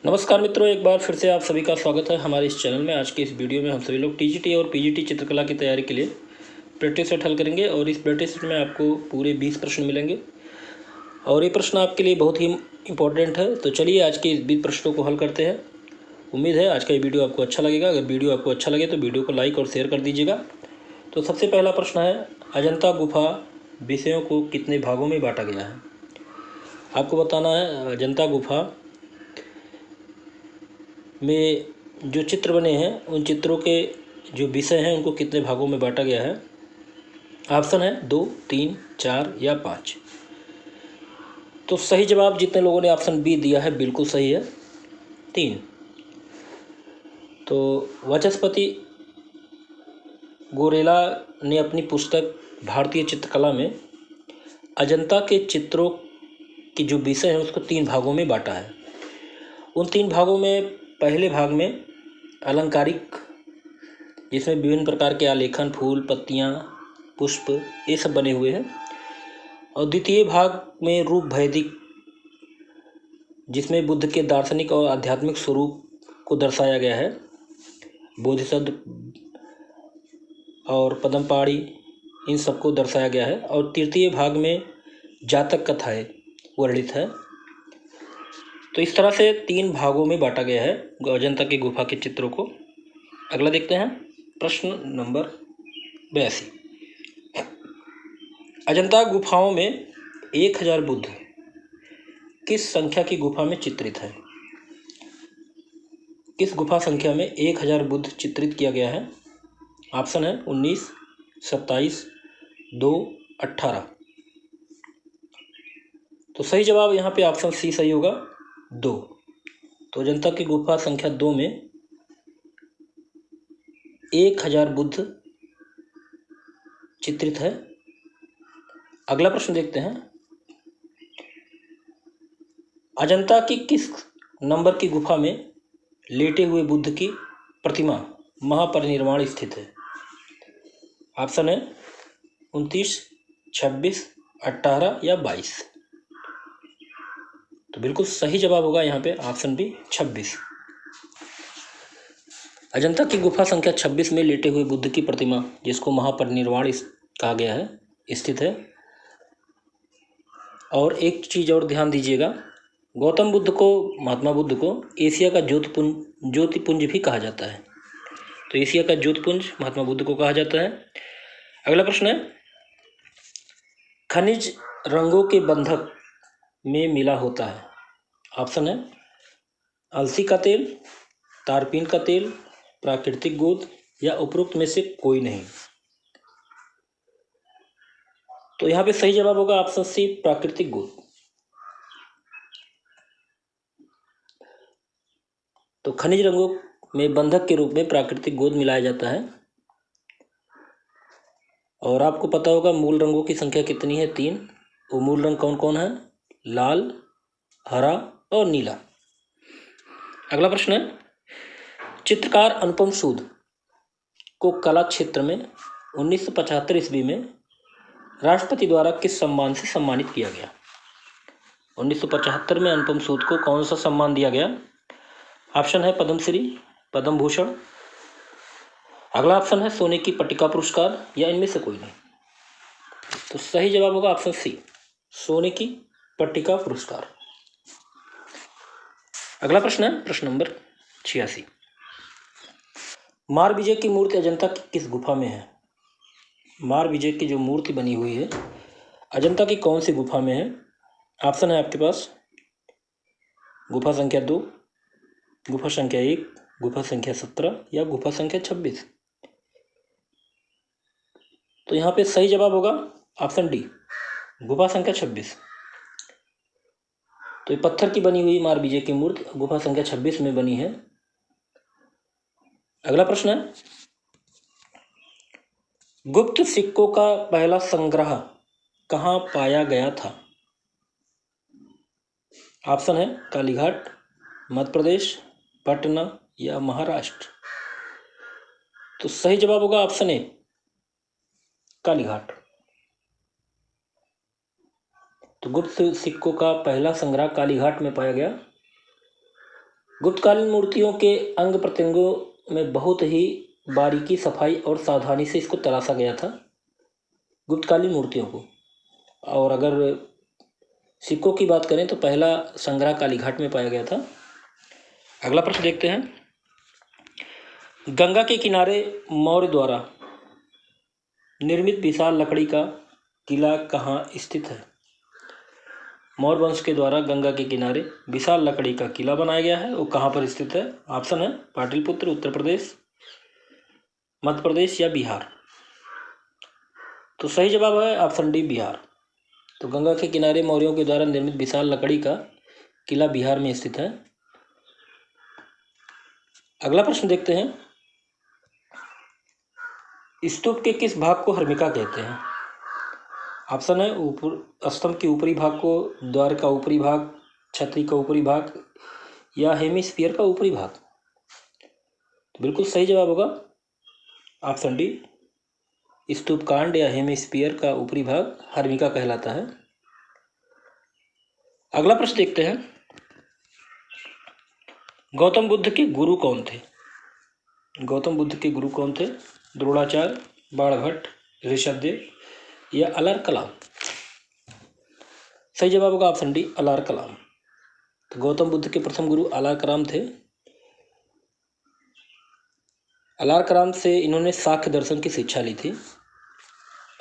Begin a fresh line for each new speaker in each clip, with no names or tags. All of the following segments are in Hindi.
नमस्कार मित्रों, एक बार फिर से आप सभी का स्वागत है हमारे इस चैनल में। आज की इस वीडियो में हम सभी लोग टीजीटी और पीजीटी चित्रकला की तैयारी के लिए प्रैक्टिस सेट हल करेंगे और इस प्रैक्टिस सेट में आपको पूरे 20 प्रश्न मिलेंगे और ये प्रश्न आपके लिए बहुत ही इम्पोर्टेंट है। तो चलिए आज के इस 20 प्रश्नों को हल करते हैं। उम्मीद है आज का ये वीडियो आपको अच्छा लगेगा। अगर वीडियो आपको अच्छा लगे तो वीडियो को लाइक और शेयर कर दीजिएगा। तो सबसे पहला प्रश्न है, अजंता गुफा विषयों को कितने भागों में बांटा गया है? आपको बताना है अजंता गुफा में जो चित्र बने हैं उन चित्रों के जो विषय हैं उनको कितने भागों में बांटा गया है। ऑप्शन है 2, 3, 4 या 5। तो सही जवाब जितने लोगों ने ऑप्शन बी दिया है बिल्कुल सही है, 3। तो वाचस्पति गोरेला ने अपनी पुस्तक भारतीय चित्रकला में अजंता के चित्रों की जो विषय है उसको 3 भागों में बांटा है। उन 3 भागों में पहले भाग में अलंकारिक, जिसमें विभिन्न प्रकार के आलेखन, फूल, पत्तियां, पुष्प ये सब बने हुए हैं, और द्वितीय भाग में रूप वैदिक, जिसमें बुद्ध के दार्शनिक और आध्यात्मिक स्वरूप को दर्शाया गया है, बोधिसत्व और पद्मपाणि इन सबको दर्शाया गया है, और तृतीय भाग में जातक कथाएं वर्णित है। तो इस तरह से 3 भागों में बांटा गया है अजंता की गुफा के चित्रों को। अगला देखते हैं प्रश्न नंबर 82। अजंता गुफाओं में 1000 बुद्ध किस संख्या की गुफा में चित्रित है? किस गुफा संख्या में 1000 बुद्ध चित्रित किया गया है? ऑप्शन है 19, 27, 2, 18। तो सही जवाब यहाँ पे ऑप्शन सी सही होगा, 2। तो अजंता की गुफा संख्या 2 में 1000 बुद्ध चित्रित है। अगला प्रश्न देखते हैं, अजंता की किस नंबर की गुफा में लेटे हुए बुद्ध की प्रतिमा महापरिनिर्वाण स्थित है? ऑप्शन है 29, 26, 18 या 22। तो बिल्कुल सही जवाब होगा यहाँ पे ऑप्शन बी, 26। अजंता की गुफा संख्या 26 में लेटे हुए बुद्ध की प्रतिमा, जिसको महापरिनिर्वाण कहा गया है, स्थित है। और एक चीज़ और ध्यान दीजिएगा, गौतम बुद्ध को, महात्मा बुद्ध को एशिया का ज्योतिपुंज भी कहा जाता है। तो एशिया का ज्योतिपुंज महात्मा बुद्ध को कहा जाता है। अगला प्रश्न है, खनिज रंगों के बंधक में मिला होता है। ऑप्शन है अलसी का तेल, तारपीन का तेल, प्राकृतिक गोंद या उपरोक्त में से कोई नहीं। तो यहाँ पे सही जवाब होगा ऑप्शन सी, प्राकृतिक गोंद। तो खनिज रंगों में बंधक के रूप में प्राकृतिक गोंद मिलाया जाता है। और आपको पता होगा मूल रंगों की संख्या कितनी है, 3। वो मूल रंग कौन कौन है? लाल, हरा और नीला। अगला प्रश्न है, चित्रकार अनुपम सूद को कला क्षेत्र में 1975 ईस्वी में राष्ट्रपति द्वारा किस सम्मान से सम्मानित किया गया? 1975 में अनुपम सूद को कौन सा सम्मान दिया गया? ऑप्शन है पद्मश्री, पद्म भूषण। अगला ऑप्शन है सोने की पट्टिका पुरस्कार या इनमें से कोई नहीं। तो सही जवाब होगा ऑप्शन सी, सोने की पट्टिका पुरस्कार। अगला प्रश्न है प्रश्न नंबर 86। मार विजय की मूर्ति अजंता की किस गुफा में है? मार विजय की जो मूर्ति बनी हुई है अजंता की कौन सी गुफा में है? ऑप्शन है आपके पास गुफा संख्या 2, गुफा संख्या 1, गुफा संख्या 17 या गुफा संख्या 26। तो यहाँ पे सही जवाब होगा ऑप्शन डी, गुफा संख्या 26। तो ये पत्थर की बनी हुई मार विजय की मूर्ति गुफा संख्या 26 में बनी है। अगला प्रश्न है, गुप्त सिक्कों का पहला संग्रह कहाँ पाया गया था? ऑप्शन है कालीघाट, मध्य प्रदेश, पटना या महाराष्ट्र। तो सही जवाब होगा ऑप्शन ए, कालीघाट। तो गुप्त सिक्कों का पहला संग्रह कालीघाट में पाया गया। गुप्तकालीन मूर्तियों के अंग प्रत्यंगों में बहुत ही बारीकी, सफाई और सावधानी से इसको तराशा गया था, गुप्तकालीन मूर्तियों को। और अगर सिक्कों की बात करें तो पहला संग्रह कालीघाट में पाया गया था। अगला प्रश्न देखते हैं, गंगा के किनारे मौर्य द्वारा निर्मित विशाल लकड़ी का किला कहाँ स्थित है? मौर्य वंश के द्वारा गंगा के किनारे विशाल लकड़ी का किला बनाया गया है, वो कहाँ पर स्थित है? ऑप्शन है पाटलिपुत्र, उत्तर प्रदेश, मध्य प्रदेश या बिहार। तो सही जवाब है ऑप्शन डी, बिहार। तो गंगा के किनारे मौर्यों के द्वारा निर्मित विशाल लकड़ी का किला बिहार में स्थित है। अगला प्रश्न देखते हैं, स्तूप के किस भाग को हर्मिका कहते हैं? ऑप्शन है ऊपर, स्तंभ के ऊपरी भाग को, द्वार का ऊपरी भाग, छतरी का ऊपरी भाग या हेमिस्फीयर का ऊपरी भाग। तो बिल्कुल सही जवाब होगा ऑप्शन डी, स्तूप कांड या हेमिस्फीयर का ऊपरी भाग हर्मिका कहलाता है। अगला प्रश्न देखते हैं, गौतम बुद्ध के गुरु कौन थे? गौतम बुद्ध के गुरु कौन थे? द्रोणाचार्य, बाणभट्ट, ऋषभदेव या अलार कलाम। सही जवाब होगा ऑप्शन डी, अलार कलाम। तो गौतम बुद्ध के प्रथम गुरु अलार कलाम थे। अलार कलाम से इन्होंने सांख्य दर्शन की शिक्षा ली थी।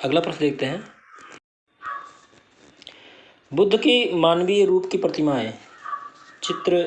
अगला प्रश्न देखते हैं, बुद्ध के मानवीय रूप की प्रतिमाएं चित्र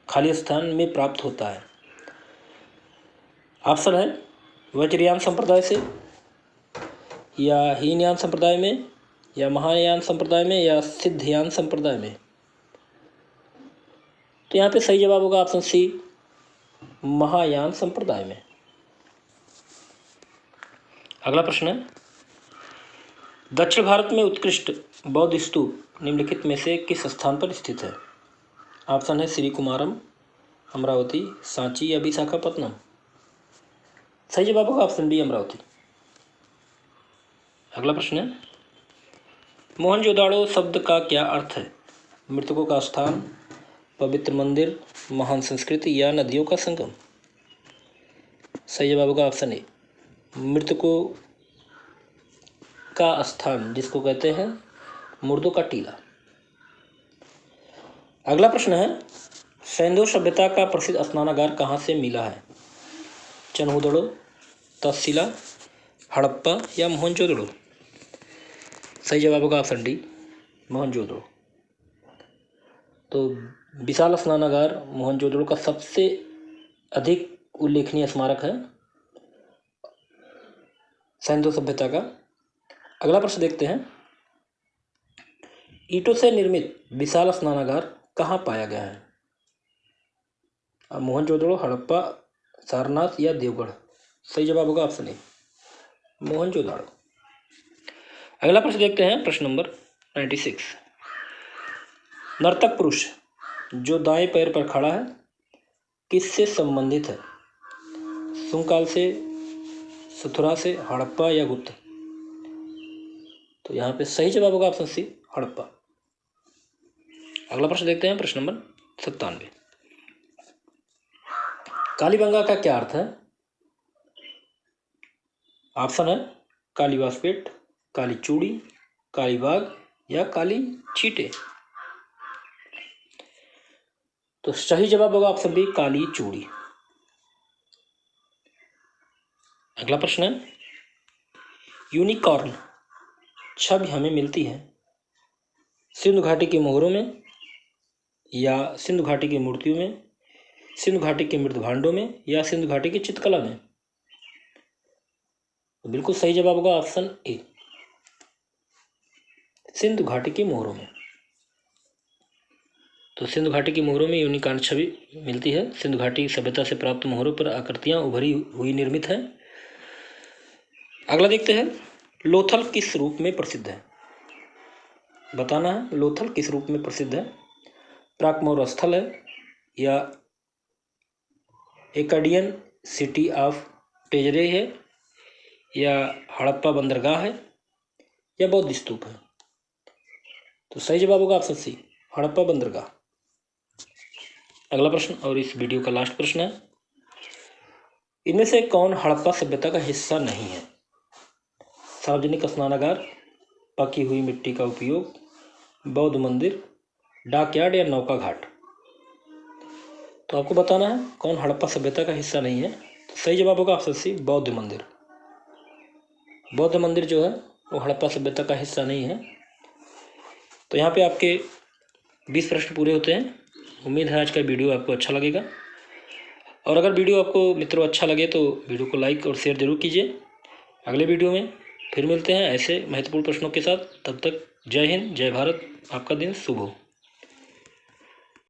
खाली स्थान में प्राप्त होता है। ऑप्शन है वज्रयान संप्रदाय से या हीनयान संप्रदाय में या महायान संप्रदाय में या सिद्धयान संप्रदाय में। तो यहाँ पे सही जवाब होगा ऑप्शन सी, महायान संप्रदाय में। अगला प्रश्न है, दक्षिण भारत में उत्कृष्ट बौद्ध स्तूप निम्नलिखित में से किस स्थान पर स्थित है? ऑप्शन है श्री कुमारम, अमरावती, सांची या विशाखापत्तनम। सही जवाब होगा ऑप्शन डी, अमरावती। अगला प्रश्न है, मोहनजोदाड़ो शब्द का क्या अर्थ है? मृतकों का स्थान, पवित्र मंदिर, महान संस्कृति या नदियों का संगम। सही जवाब होगा ऑप्शन ए, मृतकों का स्थान, जिसको कहते हैं मुर्दों का टीला। अगला प्रश्न है, सैंधव सभ्यता का प्रसिद्ध स्नानागार कहाँ से मिला है? चनहुदड़ो, तक्षशिला, हड़प्पा या मोहनजोदड़ो। सही जवाब होगा ऑप्शन डी, मोहनजोदड़ो। तो विशाल स्नानागार मोहनजोदड़ो का सबसे अधिक उल्लेखनीय स्मारक है सैंधव सभ्यता का। अगला प्रश्न देखते हैं, ईंटों से निर्मित विशाल स्नानागार कहाँ पाया गया है? मोहनजोदड़ो, हड़प्पा, सारनाथ या देवगढ़। सही जवाब होगा ऑप्शन ए, मोहनजोदड़ो। अगला प्रश्न देखते हैं, प्रश्न नंबर 96, नर्तक पुरुष जो दाएं पैर पर खड़ा है किससे संबंधित है? शुंग काल से, सुथुरा से, हड़प्पा या गुप्त। तो यहाँ पे सही जवाब होगा ऑप्शन सी, हड़प्पा। अगला प्रश्न देखते हैं, प्रश्न नंबर 97, कालीबंगा का क्या अर्थ है? ऑप्शन है काली वासपेट, काली चूड़ी, काली बाग या काली चीटे। तो सही जवाब होगा ऑप्शन बी, काली चूड़ी। अगला प्रश्न है, यूनिकॉर्न छवि हमें मिलती है सिंधु घाटी के मोहरों में या सिंधु घाटी की मूर्तियों में, सिंधु घाटी के मृत भांडों में या सिंधु घाटी की चित्रकला में। तो बिल्कुल सही जवाब होगा ऑप्शन ए, सिंधु घाटी की मोहरों में। तो सिंधु घाटी की मोहरों में यूनिकॉर्न छवि मिलती है। सिंधु घाटी सभ्यता से प्राप्त मोहरों पर आकृतियां उभरी हुई निर्मित है। अगला देखते हैं, लोथल किस रूप में प्रसिद्ध है? बताना है लोथल किस रूप में प्रसिद्ध है। प्राक मौर्य स्थल है या एकाडियन सिटी ऑफ ट्रेजरी है या हड़प्पा बंदरगाह है या बौद्ध स्तूप है। तो सही जवाब होगा ऑप्शन सी, हड़प्पा बंदरगाह। अगला प्रश्न और इस वीडियो का लास्ट प्रश्न है, इनमें से कौन हड़प्पा सभ्यता का हिस्सा नहीं है? सार्वजनिक स्नानागार, पकी हुई मिट्टी का उपयोग, बौद्ध मंदिर, डाकयार्ड या नौका घाट। तो आपको बताना है कौन हड़प्पा सभ्यता का हिस्सा नहीं है। तो सही जवाब होगा ऑप्शन सी, बौद्ध मंदिर। बौद्ध मंदिर जो है वो हड़प्पा सभ्यता का हिस्सा नहीं है। तो यहाँ पे आपके 20 प्रश्न पूरे होते हैं। उम्मीद है आज का वीडियो आपको अच्छा लगेगा, और अगर वीडियो आपको मित्रों अच्छा लगे तो वीडियो को लाइक और शेयर जरूर कीजिए। अगले वीडियो में फिर मिलते हैं ऐसे महत्वपूर्ण प्रश्नों के साथ। तब तक जय हिंद, जय भारत, आपका दिन शुभ हो।